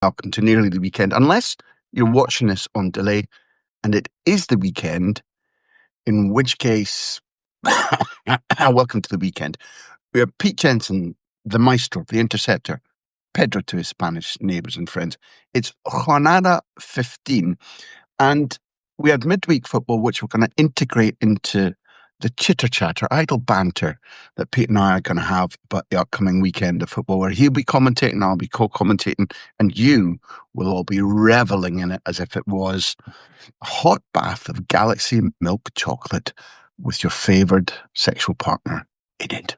welcome to nearly the weekend. Unless you're watching this on delay and it is the weekend, in which case, welcome to the weekend. We have Pete Jensen, the maestro, the interceptor, Pedro to his Spanish neighbours and friends. It's Jornada 15, and we had midweek football, which we're going to integrate into the chitter-chatter, idle banter that Pete and I are going to have about the upcoming weekend of football, where he'll be commentating, I'll be co-commentating, and you will all be reveling in it as if it was a hot bath of galaxy milk chocolate with your favoured sexual partner in it.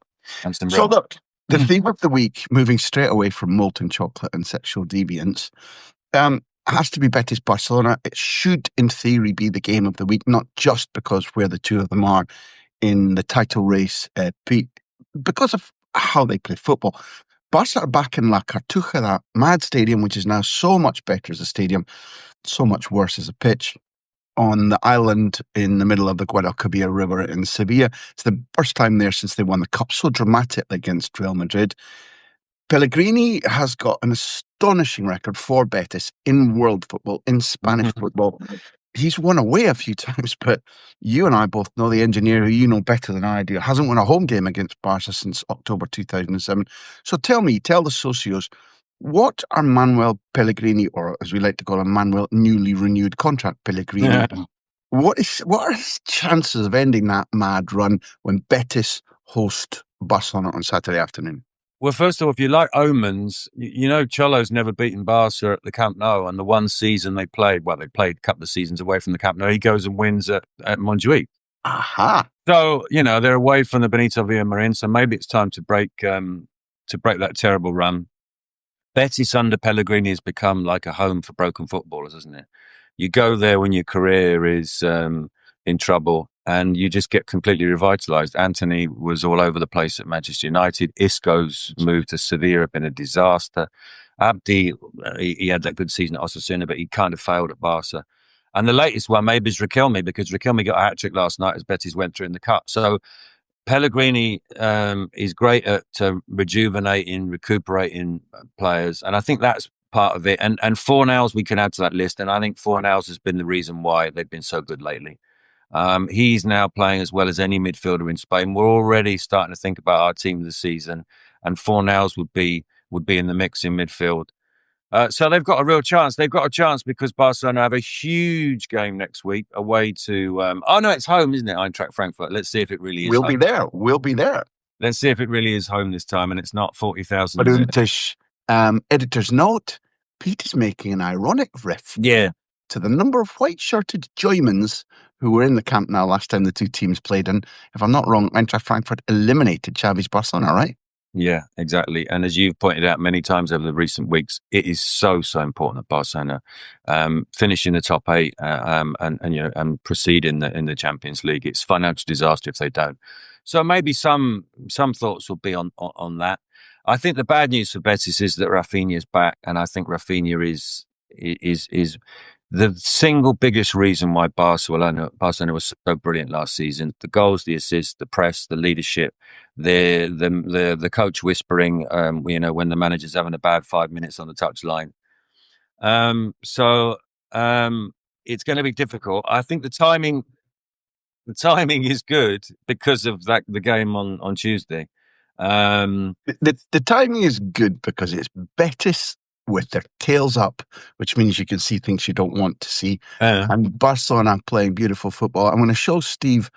So look, the theme of the week, moving straight away from molten chocolate and sexual deviance, has to be Betis Barcelona. It should, in theory, be the game of the week, not just because where the two of them are in the title race, Pete, because of how they play football. Barça are back in La Cartuja, that mad stadium, which is now so much better as a stadium, so much worse as a pitch, on the island in the middle of the Guadalquivir River in Sevilla. It's the first time there since they won the Cup, so dramatic against Real Madrid. Pellegrini has got an astonishing record for Betis in world football, in Spanish football. He's won away a few times, but you and I both know the engineer, who you know better than I do, hasn't won a home game against Barca since October 2007. So tell the socios, what are Manuel Pellegrini, or as we like to call him, Manuel newly renewed contract Pellegrini, what are his chances of ending that mad run when Betis host Barcelona on Saturday afternoon? Well, first of all, if you like omens, you know Cholo's never beaten Barca at the Camp Nou, and the one season they played a couple of seasons away from the Camp Nou, he goes and wins at Montjuic. Aha! So, they're away from the Benito Villamarin, so maybe it's time to break that terrible run. Betis under Pellegrini has become like a home for broken footballers, isn't it? You go there when your career is in trouble, and you just get completely revitalised. Anthony was all over the place at Manchester United. Isco's move to Sevilla had been a disaster. Abdi, he had that good season at Osasuna, but he kind of failed at Barca. And the latest one maybe is Riquelme, because Riquelme got a hat-trick last night as Betis went through in the Cup. So Pellegrini is great at rejuvenating, recuperating players. And I think that's part of it. And Fornals we can add to that list. And I think Fornals has been the reason why they've been so good lately. He's now playing as well as any midfielder in Spain. We're already starting to think about our team of the season, and Fornals would be in the mix in midfield. So they've got a real chance. They've got a chance because Barcelona have a huge game next week away to. It's home, isn't it? Eintracht Frankfurt. Let's see if it really is. We'll be there. Let's see if it really is home this time, and it's not 40,000. Editor's note: Pete is making an ironic riff. Yeah. To the number of white-shirted Germans who were in the Camp Nou last time the two teams played. And if I'm not wrong, Eintracht Frankfurt eliminated Xavi's Barcelona, right? Yeah, exactly. And as you've pointed out many times over the recent weeks, it is so important that Barcelona finish in the top 8 and proceed in the Champions League. It's financial disaster if they don't. So maybe some thoughts will be on that. I think the bad news for Betis is that Rafinha's back, and I think Rafinha is the single biggest reason why Barcelona was so brilliant last season. The goals, the assists, the press, the leadership, the coach whispering, when the manager's having a bad 5 minutes on the touchline. So it's going to be difficult. I think the timing is good because of the game on Tuesday. The timing is good because it's Betis with their tails up, which means you can see things you don't want to see. And Barcelona playing beautiful football. I'm going to show Steve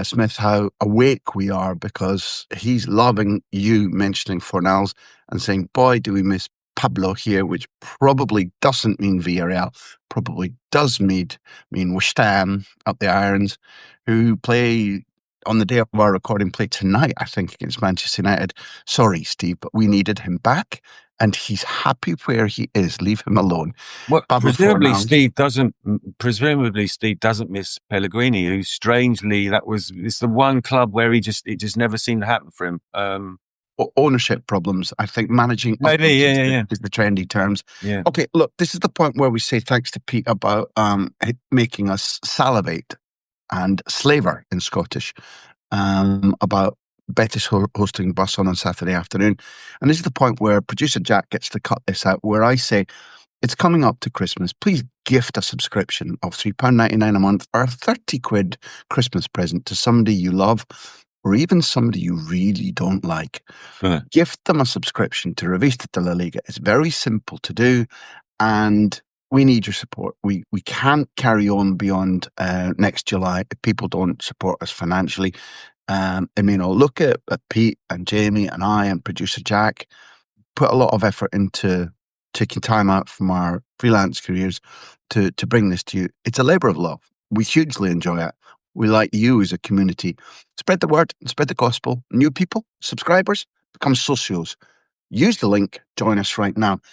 Smith how awake we are, because he's loving you mentioning Fornals and saying, boy, do we miss Pablo here, which probably doesn't mean Villarreal, probably does mean West Ham up the irons, who play on the day of our recording, play tonight, I think, against Manchester United. Sorry, Steve, but we needed him back, and he's happy where he is. Leave him alone. Well, presumably Steve doesn't miss Pellegrini, who strangely it's the one club where it just never seemed to happen for him. Ownership problems, I think. Managing maybe, is the trendy terms. Yeah. Okay, look, this is the point where we say thanks to Pete about making us salivate and slaver in Scottish about Betis hosting Barça on Saturday afternoon. And this is the point where producer Jack gets to cut this out, where I say, it's coming up to Christmas. Please gift a subscription of £3.99 a month or a 30 quid Christmas present to somebody you love or even somebody you really don't like. Gift them a subscription to Revista de la Liga. It's very simple to do, and we need your support. We can't carry on beyond next July if people don't support us financially. I mean, I'll look at Pete and Jamie and I and producer Jack put a lot of effort into taking time out from our freelance careers to bring this to you. It's a labour of love. We hugely enjoy it. We like you as a community. Spread the word, spread the gospel. New people, subscribers, become socios. Use the link, join us right now.